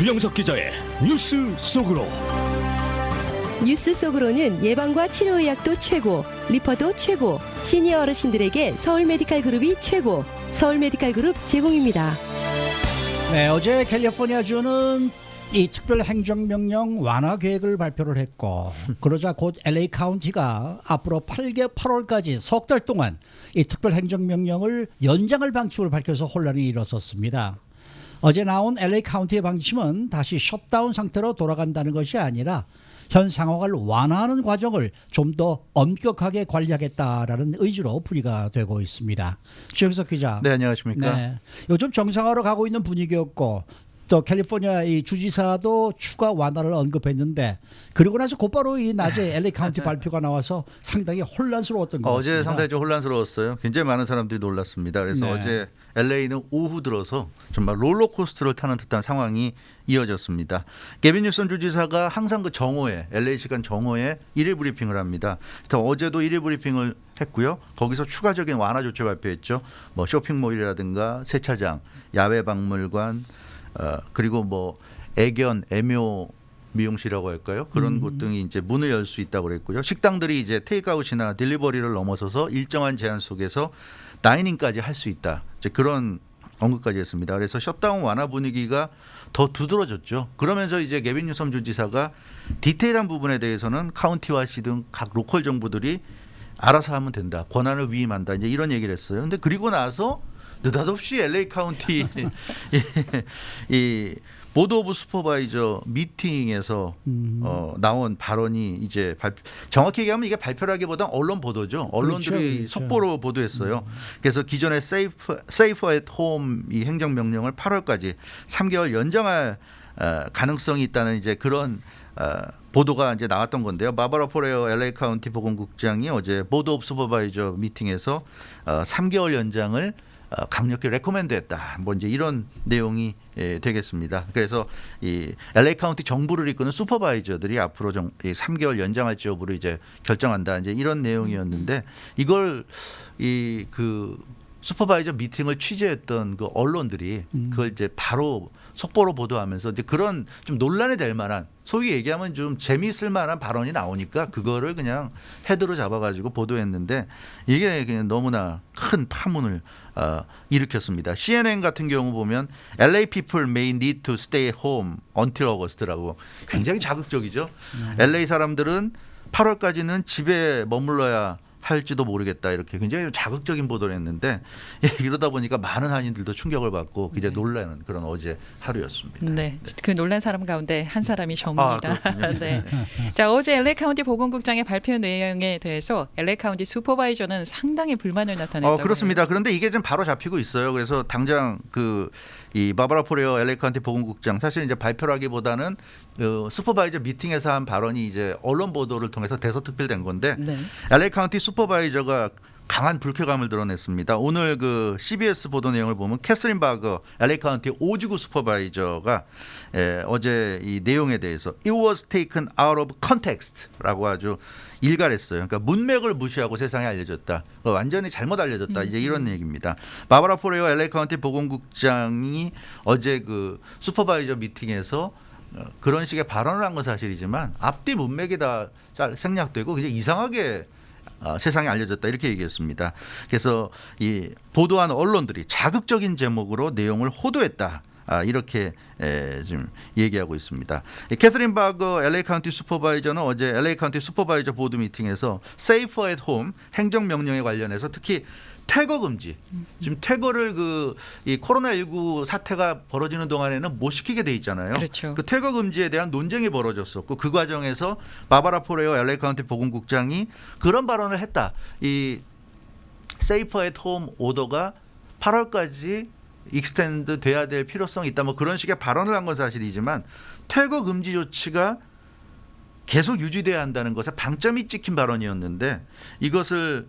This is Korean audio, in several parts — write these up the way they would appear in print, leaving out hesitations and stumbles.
주영석 기자의 뉴스 속으로. 뉴스 속으로는 예방과 치료의학도 최고, 리퍼도 최고, 시니어 어르신들에게 서울 메디칼 그룹이 최고, 서울 메디칼 그룹 제공입니다. 네, 어제 캘리포니아주는 이 특별 행정명령 완화 계획을 발표를 했고, 그러자 곧 LA 카운티가 앞으로 8월까지 석 달 동안 이 특별 행정명령을 연장할 방침을 밝혀서 혼란이 일어섰습니다. 어제 나온 LA 카운티의 방침은 다시 셧다운 상태로 돌아간다는 것이 아니라 현 상황을 완화하는 과정을 좀 더 엄격하게 관리하겠다라는 의지로 풀이가 되고 있습니다. 주영석 기자. 네, 안녕하십니까. 네, 요즘 정상화로 가고 있는 분위기였고, 또 캘리포니아 이 주지사도 추가 완화를 언급했는데, 그리고 나서 곧바로 이 낮에 LA 카운티 발표가 나와서 상당히 혼란스러웠던 것 같습니다. 어제 상당히 좀 혼란스러웠어요. 굉장히 많은 사람들이 놀랐습니다. 그래서 네. 어제 LA는 오후 들어서 정말 롤러코스터를 타는 듯한 상황이 이어졌습니다. 게빈 뉴섬 주지사가 항상 그 정오에 LA 시간 정오에 1일 브리핑을 합니다. 어제도 1일 브리핑을 했고요. 거기서 추가적인 완화 조치 발표했죠. 뭐 쇼핑몰이라든가 세차장, 야외 박물관, 그리고 뭐 애견, 애묘 미용실이라고 할까요? 그런 곳 등이 이제 문을 열 수 있다고 그랬고요. 식당들이 이제 테이크아웃이나 딜리버리를 넘어서서 일정한 제한 속에서 다이닝까지 할 수 있다. 이제 그런 언급까지 했습니다. 그래서 셧다운 완화 분위기가 더 두드러졌죠. 그러면서 이제 게빈 뉴섬 주지사가 디테일한 부분에 대해서는 카운티와 시 등 각 로컬 정부들이 알아서 하면 된다. 권한을 위임한다. 이제 이런 얘기를 했어요. 근데 그리고 나서 느닷없이 LA 카운티 이 보드 오브 슈퍼바이저 미팅에서 나온 발언이 이제 정확히 얘기하면 이게 발표라기보다 언론 보도죠. 언론들이 그렇죠. 속보로 보도했어요. 그래서 기존의 세이프 앳 홈 이 행정명령을 8월까지 3개월 연장할 가능성이 있다는 이제 그런 보도가 이제 나왔던 건데요. 바바라 포레어 LA 카운티 보건국장이 어제 보드 오브 슈퍼바이저 미팅에서 3개월 연장을 강력히 레코멘드했다. 뭐 이제 이런 내용이 되겠습니다. 그래서 이 LA 카운티 정부를 이끄는 슈퍼바이저들이 앞으로 3개월 연장할지 여부를 이제 결정한다. 이제 이런 내용이었는데 이걸 이 그 슈퍼바이저 미팅을 취재했던 그 언론들이 그걸 이제 바로 속보로 보도하면서 이제 그런 좀 논란이 될 만한, 소위 얘기하면 좀 재미있을 만한 발언이 나오니까 그거를 그냥 헤드로 잡아가지고 보도했는데 이게 그냥 너무나 큰 파문을 일으켰습니다. CNN 같은 경우 보면 LA people may need to stay home until August라고 굉장히 자극적이죠. LA 사람들은 8월까지는 집에 머물러야 할지도 모르겠다, 이렇게 굉장히 자극적인 보도를 했는데 이러다 보니까 많은 한인들도 충격을 받고 이제 놀라는 그런 어제 하루였습니다. 네, 그 놀란 사람 가운데 한 사람이 저입니다. 네. 자, 어제 LA 카운티 보건국장의 발표 내용에 대해서 LA 카운티 슈퍼바이저는 상당히 불만을 나타냈다고 그렇습니다. 해요. 그런데 이게 좀 바로 잡히고 있어요. 그래서 당장 이 바바라 포레어 LA 카운티 보건국장, 사실 이제 발표라기보다는 슈퍼바이저 미팅에서 한 발언이 이제 언론 보도를 통해서 대서특필된 건데, 네. LA 카운티 슈퍼바이저가 강한 불쾌감을 드러냈습니다. 오늘 그 CBS 보도 내용을 보면 캐서린 바거 LA 카운티 오지구 슈퍼바이저가 어제 이 내용에 대해서 It was taken out of context라고 아주 일갈했어요. 그러니까 문맥을 무시하고 세상에 알려졌다. 완전히 잘못 알려졌다. 이제 이런 얘기입니다. 바바라 포레어 LA 카운티 보건국장이 어제 그 슈퍼바이저 미팅에서 그런 식의 발언을 한 건 사실이지만 앞뒤 문맥이 다 생략되고 그냥 이상하게 세상에 알려졌다, 이렇게 얘기했습니다. 그래서 이 보도한 언론들이 자극적인 제목으로 내용을 호도했다, 이렇게 지금 얘기하고 있습니다. 캐서린 바거 LA 카운티 슈퍼바이저는 어제 LA 카운티 슈퍼바이저 보드 미팅에서 세이프 앳 홈 행정명령에 관련해서 특히 퇴거 금지, 지금 퇴거를 이 코로나19 사태가 벌어지는 동안에는 못 시키게 돼 있잖아요. 그렇죠. 그 퇴거 금지에 대한 논쟁이 벌어졌었고, 그 과정에서 바바라 포레어 LA 카운티 보건국장이 그런 발언을 했다. 이 세이프 앳 홈 오더가 8월까지 익스텐드 돼야 될 필요성이 있다, 뭐 그런 식의 발언을 한 건 사실이지만 퇴거 금지 조치가 계속 유지돼야 한다는 것에 방점이 찍힌 발언이었는데, 이것을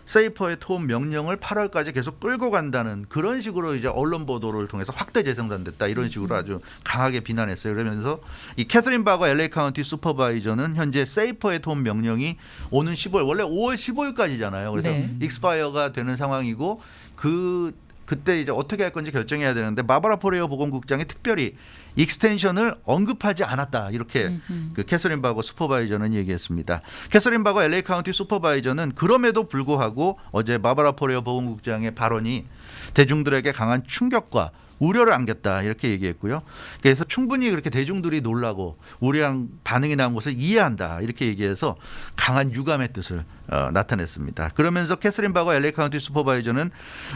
세이프 앳 홈 명령을 8월까지 계속 끌고 간다는 그런 식으로 이제 언론 보도를 통해서 확대 재생산됐다, 이런 식으로 아주 강하게 비난했어요. 그러면서 이 캐서린 바거 LA 카운티 슈퍼바이저는 현재 세이프 앳 홈 명령이 오는 15일, 원래 5월 15일까지잖아요. 그래서 네. 익스파이어가 되는 상황이고, 그 그때 이제 어떻게 할 건지 결정해야 되는데 바바라 포레어 보건국장이 특별히 익스텐션을 언급하지 않았다 이렇게 그 캐서린 바거 슈퍼바이저는 얘기했습니다. 캐서린 바거 LA 카운티 슈퍼바이저는 그럼에도 불구하고 어제 바바라 포레어 보건국장의 발언이 대중들에게 강한 충격과 우려를 안겼다 이렇게 얘기했고요. 그래서 충분히 그렇게 대중들이 놀라고 우려한 반응이 나온 것을 이해한다 이렇게 얘기해서 강한 유감의 뜻을 나타냈습니다. 그러면서 캐서린 바거 LA 카운티 슈퍼바이저는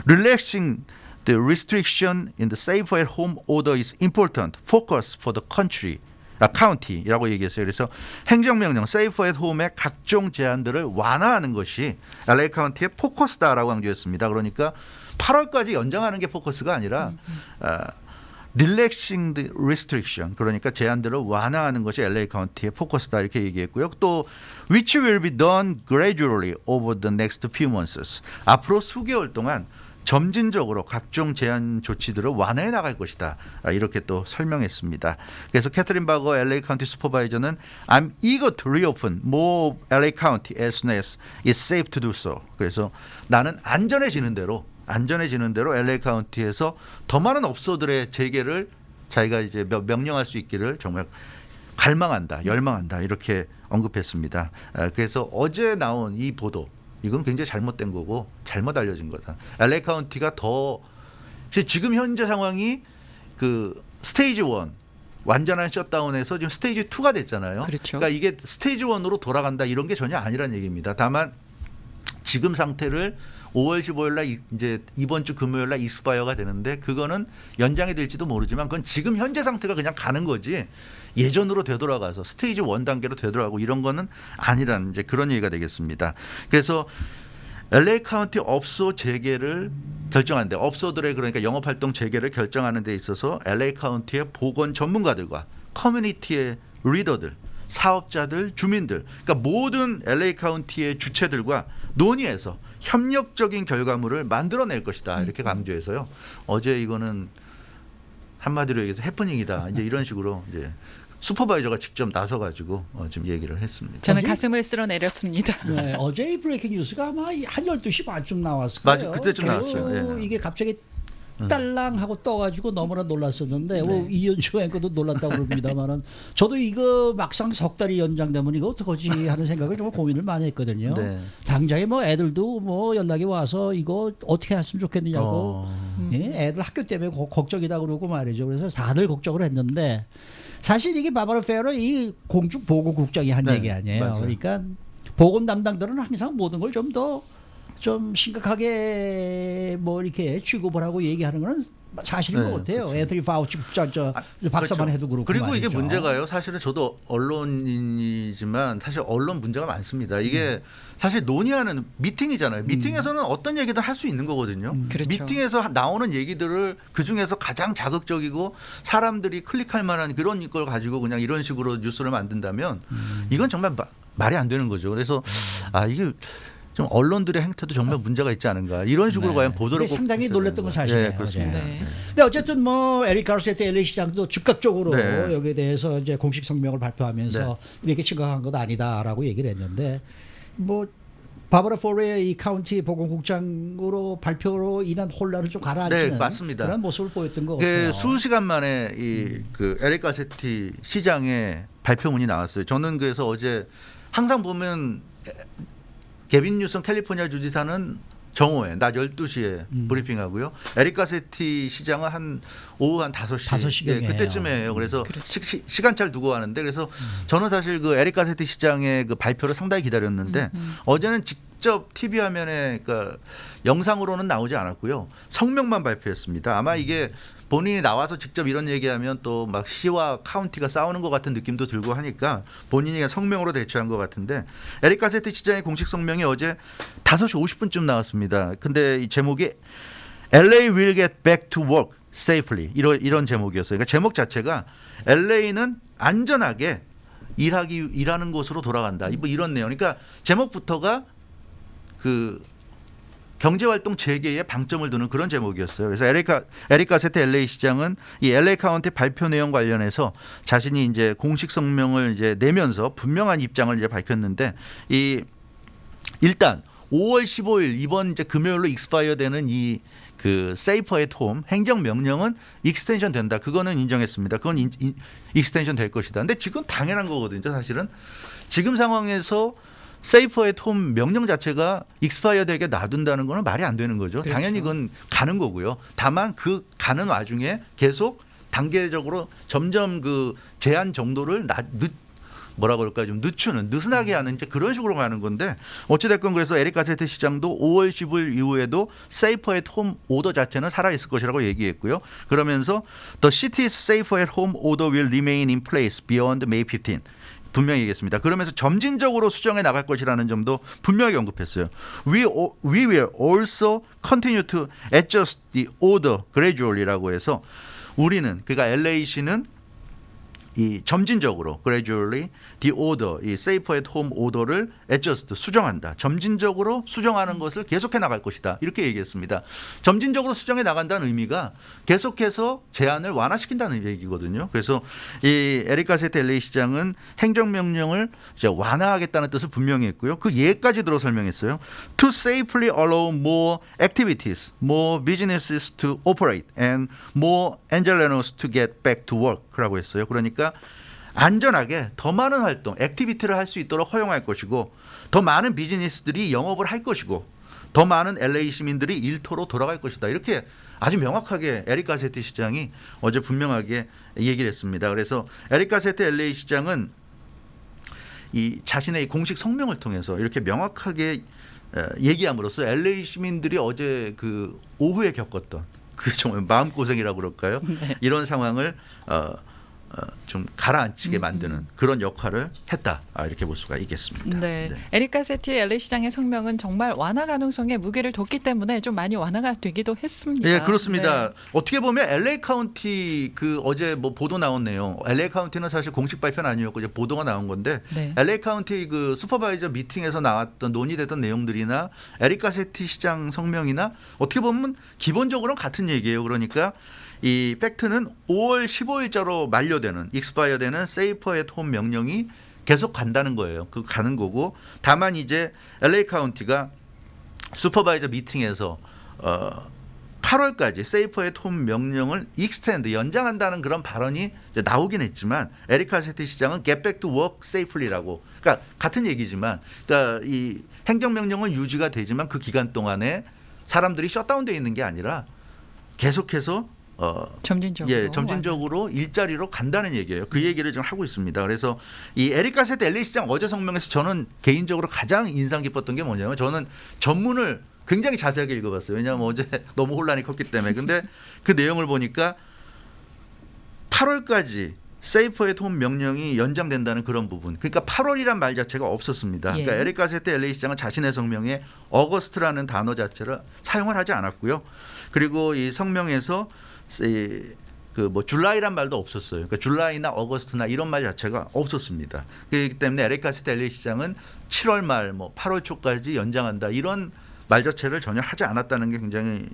relaxing the restriction in the safe at home order is important focus for the country. 카운티라고 얘기했어요. 그래서 행정명령 세이프 앳 홈의 각종 제한들을 완화하는 것이 LA 카운티의 포커스다라고 강조했습니다. 그러니까 8월까지 연장하는 게 포커스가 아니라 relaxing the restriction 그러니까 제한들을 완화하는 것이 LA 카운티의 포커스다 이렇게 얘기했고요. 또 which will be done gradually over the next few months. 앞으로 수개월 동안 점진적으로 각종 제한 조치들을 완화해 나갈 것이다. 이렇게 또 설명했습니다. 그래서 캐서린 바거 LA 카운티 슈퍼바이저는 I'm eager to reopen more LA County as soon as it's safe to do so. 그래서 나는 안전해지는 대로 LA 카운티에서 더 많은 업소들의 재개를 자기가 이제 명령할 수 있기를 정말 갈망한다, 열망한다 이렇게 언급했습니다. 그래서 어제 나온 이 보도 이건 굉장히 잘못된 거고 잘못 알려진 거다. LA 카운티가 더 지금 현재 상황이 그 스테이지 1 완전한 셧다운에서 지금 스테이지 2가 됐잖아요. 그렇죠. 그러니까 이게 스테이지 1으로 돌아간다 이런 게 전혀 아니란 얘기입니다. 다만 지금 상태를 5월 15일 날 이제 이번 주 금요일 날 익스파이어가 되는데 그거는 연장이 될지도 모르지만 그건 지금 현재 상태가 그냥 가는 거지 예전으로 되돌아가서 스테이지 1 단계로 되돌아가고 이런 거는 아니란 이제 그런 얘기가 되겠습니다. 그래서 LA 카운티 업소 재개를 결정하는데 업소들의 그러니까 영업 활동 재개를 결정하는 데 있어서 LA 카운티의 보건 전문가들과 커뮤니티의 리더들 사업자들, 주민들, 그러니까 모든 LA 카운티의 주체들과 논의해서 협력적인 결과물을 만들어낼 것이다 이렇게 강조해서요. 어제 이거는 한마디로 얘기해서 해프닝이다 이제 이런 식으로 이제 슈퍼바이저가 직접 나서가지고 지금 얘기를 했습니다. 저는 어제? 가슴을 쓸어내렸습니다. 네, 어제 이 브레이킹 뉴스가 아마 한 12시 반쯤 나왔을 거예요. 맞아요. 그때쯤 나왔어요. 예. 이게 갑자기 딸랑하고 떠가지고 너무나 놀랐었는데 뭐 이현주 앵커도 놀랐다고 그럽니다만은 저도 이거 막상 석 달이 연장되면 이거 어떡하지 하는 생각을 정말 고민을 많이 했거든요. 네. 당장에 뭐 애들도 뭐 연락이 와서 이거 어떻게 했으면 좋겠느냐고 예, 애들 학교 때문에 걱정이다 그러고 말이죠. 그래서 다들 걱정을 했는데 사실 이게 바바라 페어 이 공중 보건국장이 한 네, 얘기 아니에요. 맞아요. 그러니까 보건 담당들은 항상 모든 걸 좀 심각하게 뭐 이렇게 취급을 하고 얘기하는 건 사실인 것 같아요. 그렇죠. 애들이 파우치 박사만 그렇죠. 해도 그렇고 그리고 말이죠. 이게 문제가요. 사실은 저도 언론이지만 사실 언론 문제가 많습니다. 이게 사실 논의하는 미팅이잖아요. 미팅에서는 어떤 얘기도 할 수 있는 거거든요. 그렇죠. 미팅에서 나오는 얘기들을 그 중에서 가장 자극적이고 사람들이 클릭할 만한 그런 걸 가지고 그냥 이런 식으로 뉴스를 만든다면 이건 정말 말이 안 되는 거죠. 그래서 이게 좀 언론들의 행태도 정말 문제가 있지 않은가 이런 식으로 네. 과연 보도를 근데 상당히 놀랐던 건 사실이에요. 네, 그렇습니다. 어제. 네. 근데 어쨌든 뭐 에릭 가르세트 LA 시장도 즉각적으로 네. 여기에 대해서 이제 공식 성명을 발표하면서 이렇게 심각한 것 아니다라고 얘기를 했는데 뭐 바바라 포레의 이 카운티 보건국장으로 발표로 인한 혼란을 좀 가라앉히는 네, 맞습니다. 그런 모습을 보였던 것 그 같아요. 수시간 만에 그 에릭 가세티 시장의 발표문이 나왔어요. 저는 그래서 어제 항상 보면 게빈 뉴섬 캘리포니아 주지사는 정오에 낮 12시에 브리핑하고요. 에릭 가세티 시장은 한 오후 한 5시 5시경이에요. 그때쯤이에요. 그래서 시간차를 두고 하는데 그래서 저는 사실 그 에릭 가세티 시장의 그 발표를 상당히 기다렸는데 어제는 직접 TV 화면에 그러니까 영상으로는 나오지 않았고요. 성명만 발표했습니다. 아마 이게 본인이 나와서 직접 이런 얘기하면 또 막 시와 카운티가 싸우는 것 같은 느낌도 들고 하니까 본인이 성명으로 대처한 것 같은데 에릭 가세티 시장의 공식 성명이 어제 5시 50분쯤 나왔습니다. 근데 이 제목이 LA will get back to work safely 이런 제목이었어요. 그러니까 제목 자체가 LA는 안전하게 일하는 곳으로 돌아간다. 뭐 이런 내용. 그러니까 제목부터가 그 경제활동 재개에 방점을 두는 그런 제목이었어요. 그래서 에릭 가세트 LA 시장은 이 LA 카운티 발표 내용 관련해서 자신이 이제 공식 성명을 이제 내면서 분명한 입장을 이제 밝혔는데 일단 5월 15일 이번 이제 금요일로 익스파이어 되는 이 그 세이프 앳 홈 행정 명령은 익스텐션 된다. 그거는 인정했습니다. 그건 익스텐션 될 것이다. 근데 지금 당연한 거거든요. 사실은 지금 상황에서 세이프 앳 홈 명령 자체가 익스파이어 되게 놔둔다는 거는 말이 안 되는 거죠. 그렇죠. 당연히 그건 가는 거고요. 다만 그 가는 와중에 계속 단계적으로 점점 그 제한 정도를 뭐라 그럴까 좀 느슨하게 하는 이제 그런 식으로 가는 건데 어찌됐건 그래서 에릭 가세트 시장도 5월 15일 이후에도 세이프 앳 홈 오더 자체는 살아 있을 것이라고 얘기했고요. 그러면서 The city's safe at home order will remain in place beyond May 15. 분명히 얘기했습니다. 그러면서 점진적으로 수정해 나갈 것이라는 점도 분명히 언급했어요. We will also continue to adjust the order gradually라고 해서 우리는 그러니까 LA시는 이 점진적으로 gradually the order 이 safe at home order를 adjust 수정한다. 점진적으로 수정하는 것을 계속해 나갈 것이다. 이렇게 얘기했습니다. 점진적으로 수정해 나간다는 의미가 계속해서 제한을 완화시킨다는 얘기거든요. 그래서 이 에릭 가세트 LA 시장은 행정명령을 이제 완화하겠다는 뜻을 분명히 했고요. 그 예까지 들어 설명했어요. To safely allow more activities, more businesses to operate, and more Angelenos to get back to work라고 했어요. 그러니까 안전하게 더 많은 활동, 액티비티를 할 수 있도록 허용할 것이고 더 많은 비즈니스들이 영업을 할 것이고 더 많은 LA 시민들이 일터로 돌아갈 것이다. 이렇게 아주 명확하게 에릭 가세트 시장이 어제 분명하게 얘기를 했습니다. 그래서 에릭 가세트 LA 시장은 이 자신의 공식 성명을 통해서 이렇게 명확하게 얘기함으로써 LA 시민들이 어제 그 오후에 겪었던 그 정말 마음고생이라고 그럴까요? 네. 이런 상황을 좀 가라앉히게 만드는 그런 역할을 했다. 이렇게 볼 수가 있겠습니다. 네. 네. 에릭 가세티 LA 시장의 성명은 정말 완화 가능성에 무게를 뒀기 때문에 좀 많이 완화가 되기도 했습니다. 네, 그렇습니다. 네. 어떻게 보면 LA 카운티 그 어제 뭐 보도 나온 내용, LA 카운티는 사실 공식 발표는 아니었고 이제 보도가 나온 건데 네. LA 카운티 그 슈퍼바이저 미팅에서 나왔던 논의됐던 내용들이나 에릭 가세티 시장 성명이나 어떻게 보면 기본적으로는 같은 얘기예요. 그러니까 이 팩트는 5월 15일자로 만료되는 익스파이어되는 세이프 앳 홈 명령이 계속 간다는 거예요. 그 가는 거고 다만 이제 LA 카운티가 슈퍼바이저 미팅에서 8월까지 세이프 앳 홈 명령을 익스텐드 연장한다는 그런 발언이 이제 나오긴 했지만 에릭 가세트 시장은 get back to work safely라고 그러니까 같은 얘기지만 그러니까 이 행정명령은 유지가 되지만 그 기간 동안에 사람들이 셧다운되어 있는 게 아니라 계속해서 점진적으로. 예, 점진적으로 일자리로 간다는 얘기예요. 그 얘기를 지금 하고 있습니다. 그래서 이 에릭 가세트 LA 시장 어제 성명에서 저는 개인적으로 가장 인상 깊었던 게 뭐냐면 저는 전문을 굉장히 자세하게 읽어봤어요. 왜냐하면 어제 너무 혼란이 컸기 때문에. 근데 그 내용을 보니까 8월까지 세이프 앳 홈 명령이 연장된다는 그런 부분. 그러니까 8월이란 말 자체가 없었습니다. 그러니까 예. 에릭 가세트 LA 시장은 자신의 성명에 어거스트라는 단어 자체를 사용을 하지 않았고요. 그리고 이 성명에서 그 뭐 줄라이란 말도 없었어요. 그러니까 줄라이나 어거스트나 이런 말 자체가 없었습니다. 그렇기 때문에 에릭 가세트 LA 시장은 7월 말 뭐 8월 초까지 연장한다 이런 말 자체를 전혀 하지 않았다는 게 굉장히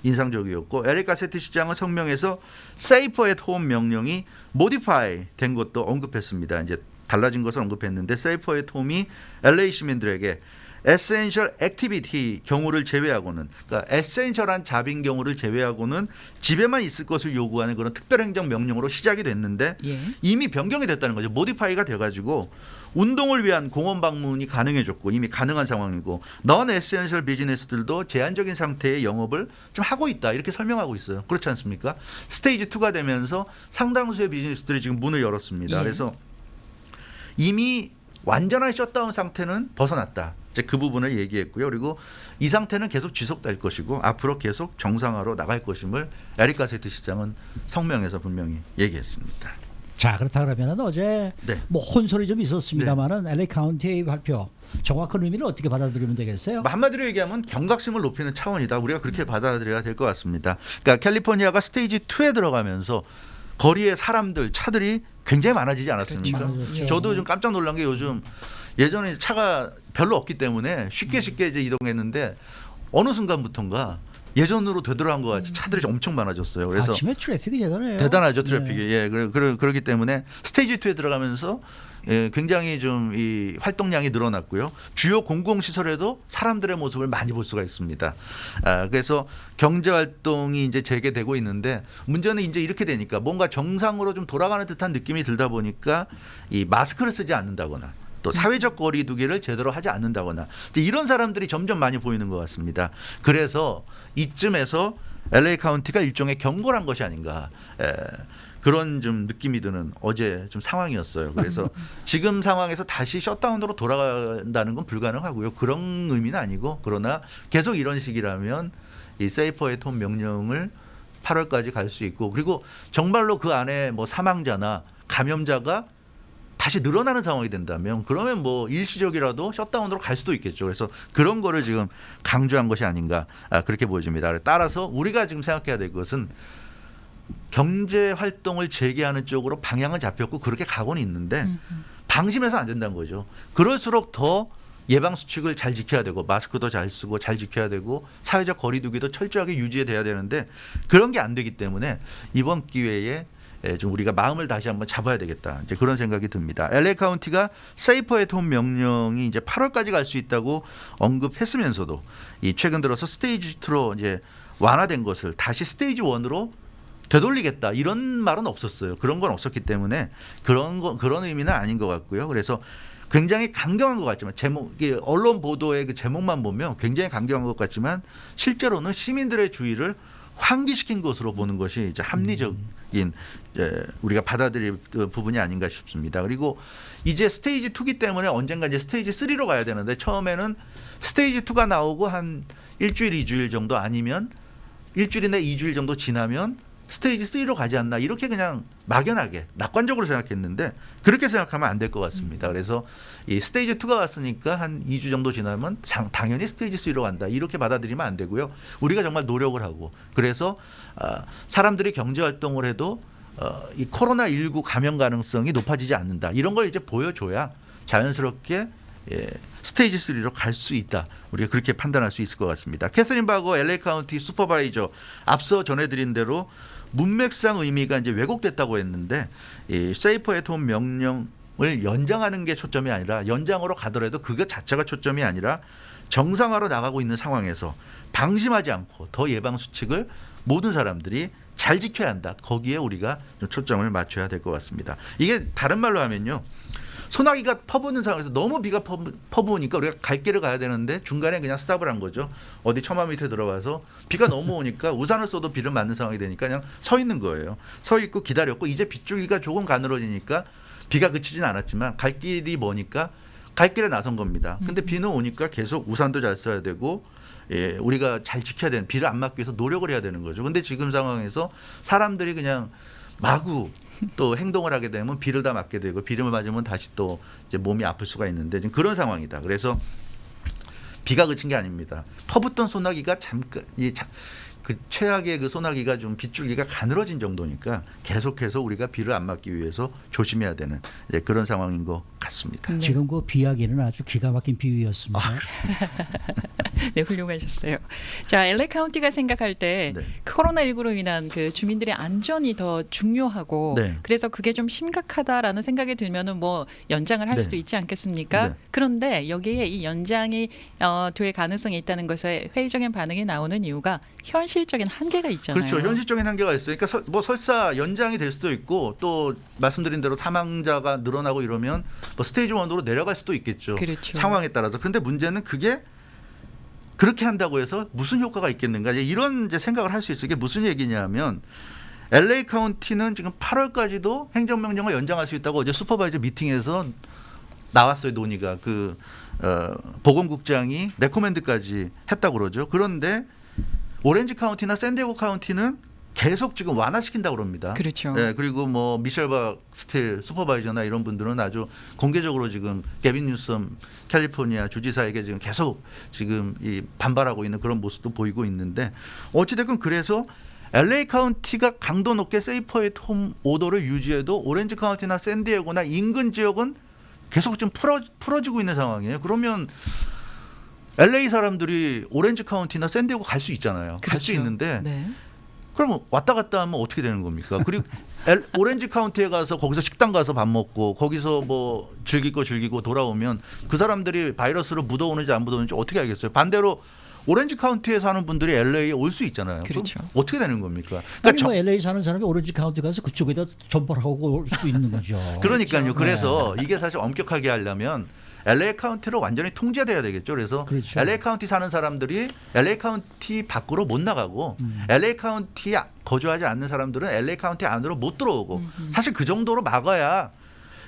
인상적이었고 에릭 가세트 시장은 성명에서 세이프 앳 홈 명령이 모디파이 된 것도 언급했습니다. 이제 달라진 것을 언급했는데 세이프 앳 홈이 LA 시민들에게 에센셜 액티비티 경우를 제외하고는 그러니까 에센셜한 잡인 경우를 제외하고는 집에만 있을 것을 요구하는 그런 특별행정 명령으로 시작이 됐는데 예. 이미 변경이 됐다는 거죠. 모디파이가 돼가지고 운동을 위한 공원 방문이 가능해졌고 이미 가능한 상황이고 넌 에센셜 비즈니스들도 제한적인 상태의 영업을 좀 하고 있다 이렇게 설명하고 있어요. 그렇지 않습니까? 스테이지 2가 되면서 상당수의 비즈니스들이 지금 문을 열었습니다. 예. 그래서 이미 완전한 셧다운 상태는 벗어났다. 이제 그 부분을 얘기했고요. 그리고 이 상태는 계속 지속될 것이고 앞으로 계속 정상화로 나갈 것임을 에릭 가세트 시장은 성명에서 분명히 얘기했습니다. 자, 그렇다 그러면 어제 네. 뭐 혼선이 좀 있었습니다만은 LA 카운티의 발표 정확한 의미를 어떻게 받아들이면 되겠어요? 뭐 한마디로 얘기하면 경각심을 높이는 차원이다. 우리가 그렇게 받아들여야 될 것 같습니다. 그러니까 캘리포니아가 스테이지 2에 들어가면서 거리에 사람들, 차들이 굉장히 많아지지 않았습니까? 그렇죠. 저도 좀 깜짝 놀란 게 요즘 예전에 차가 별로 없기 때문에 쉽게 이제 이동했는데 어느 순간부터인가 예전으로 되돌아간 것 같이 차들이 엄청 많아졌어요. 그래서 아침에 트래픽이 대단해요. 대단하죠 트래픽이. 네. 예, 그러기 때문에 스테이지 2에 들어가면서 굉장히 좀 이 활동량이 늘어났고요. 주요 공공시설에도 사람들의 모습을 많이 볼 수가 있습니다. 그래서 경제 활동이 이제 재개되고 있는데 문제는 이제 이렇게 되니까 뭔가 정상으로 좀 돌아가는 듯한 느낌이 들다 보니까 이 마스크를 쓰지 않는다거나 또 사회적 거리두기를 제대로 하지 않는다거나 이제 이런 사람들이 점점 많이 보이는 것 같습니다. 그래서 이쯤에서 LA 카운티가 일종의 경고를 한 것이 아닌가. 그런 좀 느낌이 드는 어제 좀 상황이었어요. 그래서 지금 상황에서 다시 셧다운으로 돌아간다는 건 불가능하고요. 그런 의미는 아니고 그러나 계속 이런 식이라면 이 세이퍼 앳 홈 명령을 8월까지 갈 수 있고 그리고 정말로 그 안에 뭐 사망자나 감염자가 다시 늘어나는 상황이 된다면 그러면 뭐 일시적이라도 셧다운으로 갈 수도 있겠죠. 그래서 그런 거를 지금 강조한 것이 아닌가 그렇게 보여집니다. 따라서 우리가 지금 생각해야 될 것은 경제 활동을 재개하는 쪽으로 방향은 잡혔고 그렇게 가고는 있는데 방심해서 안 된다는 거죠. 그럴수록 더 예방 수칙을 잘 지켜야 되고 마스크도 잘 쓰고 잘 지켜야 되고 사회적 거리두기도 철저하게 유지돼야 되는데 그런 게 안 되기 때문에 이번 기회에 좀 우리가 마음을 다시 한번 잡아야 되겠다. 이제 그런 생각이 듭니다. LA 카운티가 세이퍼 앳 홈 명령이 이제 8월까지 갈 수 있다고 언급했으면서도 이 최근 들어서 스테이지 2로 이제 완화된 것을 다시 스테이지 1으로 되돌리겠다 이런 말은 없었어요. 그런 건 없었기 때문에 그런 의미는 아닌 것 같고요. 그래서 굉장히 강경한 것 같지만 언론 보도의 그 제목만 보면 굉장히 강경한 것 같지만 실제로는 시민들의 주의를 환기시킨 것으로 보는 것이 이제 합리적인 우리가 받아들일 그 부분이 아닌가 싶습니다. 그리고 이제 스테이지 2기 때문에 언젠가 이제 스테이지 3로 가야 되는데 처음에는 스테이지 2가 나오고 한 일주일, 2주일 정도 아니면 일주일이나 2주일 정도 지나면 스테이지 3로 가지 않나 이렇게 그냥 막연하게 낙관적으로 생각했는데 그렇게 생각하면 안 될 것 같습니다. 그래서 이 스테이지 2가 왔으니까 한 2주 정도 지나면 당연히 스테이지 3로 간다 이렇게 받아들이면 안 되고요. 우리가 정말 노력을 하고 그래서 사람들이 경제 활동을 해도 이 코로나19 감염 가능성이 높아지지 않는다 이런 걸 이제 보여줘야 자연스럽게 스테이지 3로 갈 수 있다. 우리가 그렇게 판단할 수 있을 것 같습니다. 캐서린 바거 LA 카운티 슈퍼바이저 앞서 전해드린 대로 문맥상 의미가 이제 왜곡됐다고 했는데 이 세이퍼 앳 홈 명령을 연장하는 게 초점이 아니라 연장으로 가더라도 그것 자체가 초점이 아니라 정상화로 나가고 있는 상황에서 방심하지 않고 더 예방 수칙을 모든 사람들이 잘 지켜야 한다. 거기에 우리가 좀 초점을 맞춰야 될 것 같습니다. 이게 다른 말로 하면요. 소나기가 퍼부는 상황에서 너무 비가 퍼부으니까 우리가 갈 길을 가야 되는데 중간에 그냥 스탑을 한 거죠. 어디 처마 밑에 들어가서 비가 너무 오니까 우산을 써도 비를 맞는 상황이 되니까 그냥 서 있는 거예요. 서 있고 기다렸고 이제 빗줄기가 조금 가늘어지니까 비가 그치진 않았지만 갈 길이 머니까 갈 길에 나선 겁니다. 근데 비는 오니까 계속 우산도 잘 써야 되고 우리가 잘 지켜야 되는 비를 안 맞기 위해서 노력을 해야 되는 거죠. 근데 지금 상황에서 사람들이 그냥 마구 또 행동을 하게 되면 비를 다 맞게 되고 비를 맞으면 다시 또 이제 몸이 아플 수가 있는데 지금 그런 상황이다. 그래서 비가 그친 게 아닙니다. 퍼붓던 소나기가 잠깐 그 최악의 그 소나기가 좀 빗줄기가 가늘어진 정도니까 계속해서 우리가 비를 안 맞기 위해서 조심해야 되는 이제 그런 상황인 것 같습니다. 지금 그 비이야기는 아주 기가 막힌 비유였습니다. 네, 훌륭하셨어요. 자, LA 카운티가 생각할 때 네. 코로나19로 인한 그 주민들의 안전이 더 중요하고 네. 그래서 그게 좀 심각하다라는 생각이 들면은 뭐 연장을 할 네. 수도 있지 않겠습니까? 네. 그런데 여기에 이 연장이 될 가능성이 있다는 것에 회의적인 반응이 나오는 이유가 현실적인 한계가 있잖아요. 그렇죠. 현실적인 한계가 있어요. 그러니까 뭐 설사 연장이 될 수도 있고 또 말씀드린 대로 사망자가 늘어나고 이러면 뭐 스테이지 1으로 내려갈 수도 있겠죠. 그렇죠. 상황에 따라서. 그런데 문제는 그게 그렇게 한다고 해서 무슨 효과가 있겠는가 이런 이제 생각을 할 수 있어요. 이게 무슨 얘기냐면 LA 카운티는 지금 8월까지도 행정명령을 연장할 수 있다고 어제 슈퍼바이저 미팅에서 나왔어요. 논의가 그 보건국장이 레코멘드까지 했다고 그러죠. 그런데 오렌지 카운티나 샌디에고 카운티는 계속 지금 완화시킨다고 그럽니다. 그렇죠. 예, 그리고 뭐 미셸 박스틸 슈퍼바이저나 이런 분들은 아주 공개적으로 지금 게빈 뉴섬 캘리포니아 주지사에게 지금 계속 지금 이 반발하고 있는 그런 모습도 보이고 있는데 어찌됐건 그래서 LA 카운티가 강도 높게 세이퍼 앳 홈 오더를 유지해도 오렌지 카운티나 샌디에고나 인근 지역은 계속 좀 풀어지고 있는 상황이에요. 그러면 LA 사람들이 오렌지 카운티나 샌디에고 갈 수 있잖아요. 갈 수 그렇죠. 있는데 네. 그러면 왔다 갔다 하면 어떻게 되는 겁니까? 그리고 오렌지 카운티에 가서 거기서 식당 가서 밥 먹고 거기서 뭐 즐길 거 즐기고 돌아오면 그 사람들이 바이러스로 묻어오는지 안 묻어오는지 어떻게 알겠어요? 반대로 오렌지 카운티에 사는 분들이 LA에 올 수 있잖아요. 그렇죠. 그럼 어떻게 되는 겁니까? 아니 그러니까 뭐 LA 사는 사람이 오렌지 카운티 가서 그쪽에다 전파하고 올 수도 있는 거죠. 그러니까요. 그렇죠. 그래서 이게 사실 엄격하게 하려면 LA 카운티로 완전히 통제돼야 되겠죠. 그래서 그렇죠. LA 카운티 사는 사람들이 LA 카운티 밖으로 못 나가고 LA 카운티에 거주하지 않는 사람들은 LA 카운티 안으로 못 들어오고 사실 그 정도로 막아야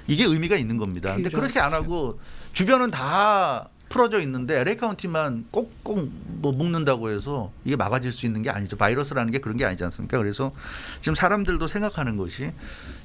이게 의미가 있는 겁니다. 근데 그렇게 안 하고 주변은 다 풀어져 있는데 LA 카운티만 꼭꼭 뭐 묶는다고 해서 이게 막아질 수 있는 게 아니죠. 바이러스라는 게 그런 게 아니지 않습니까? 그래서 지금 사람들도 생각하는 것이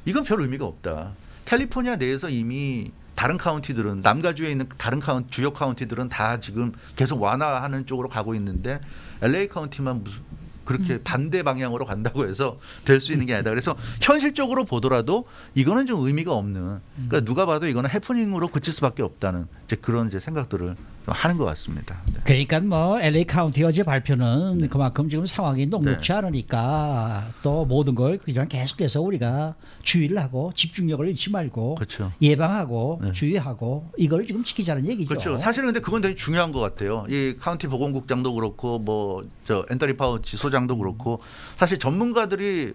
이건 별 의미가 없다. 캘리포니아 내에서 이미 다른 카운티들은 남가주에 있는 다른 주요 카운티들은 다 지금 계속 완화하는 쪽으로 가고 있는데 LA 카운티만 무슨 그렇게 반대 방향으로 간다고 해서 될 수 있는 게 아니다. 그래서 현실적으로 보더라도 이거는 좀 의미가 없는. 그러니까 누가 봐도 이거는 해프닝으로 그칠 수밖에 없다는 이제 그런 이제 생각들을 좀 하는 것 같습니다. 네. 그러니까 뭐 LA 카운티 어제 발표는 그만큼 지금 상황이 녹록치 네. 않으니까 또 모든 걸 그냥 계속해서 우리가 주의를 하고 집중력을 잃지 말고 그렇죠. 예방하고 네. 주의하고 이걸 지금 지키자는 얘기죠. 그렇죠. 사실은 근데 그건 되게 중요한 것 같아요. 이 카운티 보건국장도 그렇고 뭐 저 앤더니 파우치 소장도 그렇고 사실 전문가들이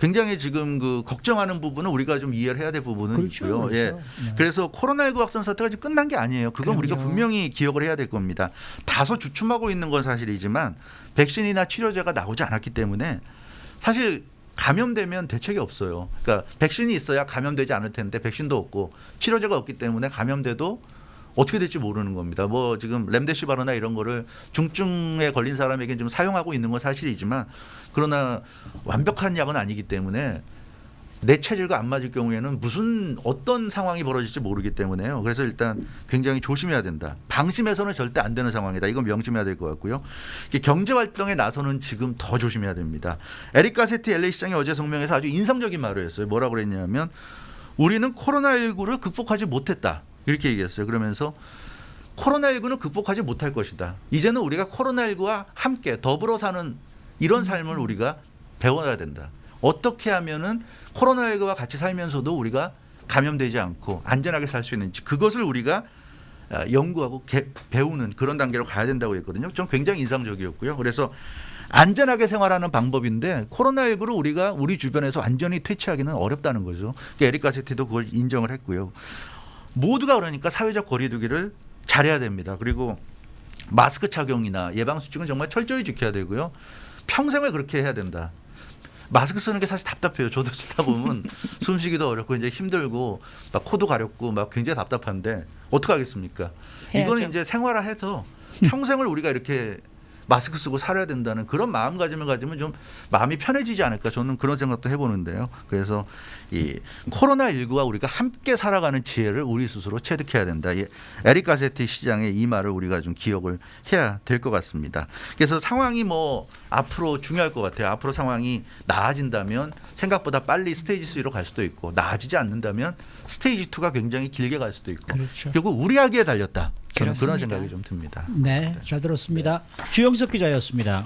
굉장히 지금 그 걱정하는 부분은 우리가 좀 이해를 해야 될 부분은 그렇죠, 있고요. 그렇죠. 예. 네. 그래서 코로나19 확산 사태가 지금 끝난 게 아니에요. 그건 우리가 그럼요. 분명히 기억을 해야 될 겁니다. 다소 주춤하고 있는 건 사실이지만 백신이나 치료제가 나오지 않았기 때문에 사실 감염되면 대책이 없어요. 그러니까 백신이 있어야 감염되지 않을 텐데 백신도 없고 치료제가 없기 때문에 감염돼도 어떻게 될지 모르는 겁니다. 뭐 지금 렘데시바르나 이런 거를 중증에 걸린 사람에게 좀 사용하고 있는 건 사실이지만 그러나 완벽한 약은 아니기 때문에 내 체질과 안 맞을 경우에는 무슨 어떤 상황이 벌어질지 모르기 때문에요. 그래서 일단 굉장히 조심해야 된다. 방심해서는 절대 안 되는 상황이다. 이건 명심해야 될 것 같고요. 경제 활동에 나서는 지금 더 조심해야 됩니다. 에릭 가세티 LA 시장이 어제 성명에서 아주 인상적인 말을 했어요. 뭐라고 그랬냐면 우리는 코로나19를 극복하지 못했다. 이렇게 얘기했어요. 그러면서 코로나19는 극복하지 못할 것이다. 이제는 우리가 코로나19와 함께 더불어 사는 이런 삶을 우리가 배워야 된다. 어떻게 하면은 코로나19와 같이 살면서도 우리가 감염되지 않고 안전하게 살 수 있는지 그것을 우리가 연구하고 배우는 그런 단계로 가야 된다고 했거든요. 좀 굉장히 인상적이었고요. 그래서 안전하게 생활하는 방법인데 코로나19를 우리가 우리 주변에서 완전히 퇴치하기는 어렵다는 거죠. 에릭 가세티도 그걸 인정을 했고요. 모두가 그러니까 사회적 거리두기를 잘해야 됩니다. 그리고 마스크 착용이나 예방수칙은 정말 철저히 지켜야 되고요. 평생을 그렇게 해야 된다. 마스크 쓰는 게 사실 답답해요. 저도 쓰다 보면 숨쉬기도 어렵고 이제 힘들고 막 코도 가렵고 막 굉장히 답답한데 어떻게 하겠습니까? 해야죠. 이거는 이제 생활화해서 평생을 우리가 이렇게 마스크 쓰고 살아야 된다는 그런 마음가짐을 가지면 좀 마음이 편해지지 않을까 저는 그런 생각도 해보는데요. 그래서 이 코로나19와 우리가 함께 살아가는 지혜를 우리 스스로 체득해야 된다. 에릭 가세티 시장의 이 말을 우리가 좀 기억을 해야 될 것 같습니다. 그래서 상황이 뭐 앞으로 중요할 것 같아요. 앞으로 상황이 나아진다면 생각보다 빨리 스테이지 3로 갈 수도 있고 나아지지 않는다면 스테이지 2가 굉장히 길게 갈 수도 있고 그렇죠. 결국 우리에게 달렸다. 저는 그런 그렇습니다. 생각이 좀 듭니다. 네, 잘 들었습니다. 주영석 기자였습니다.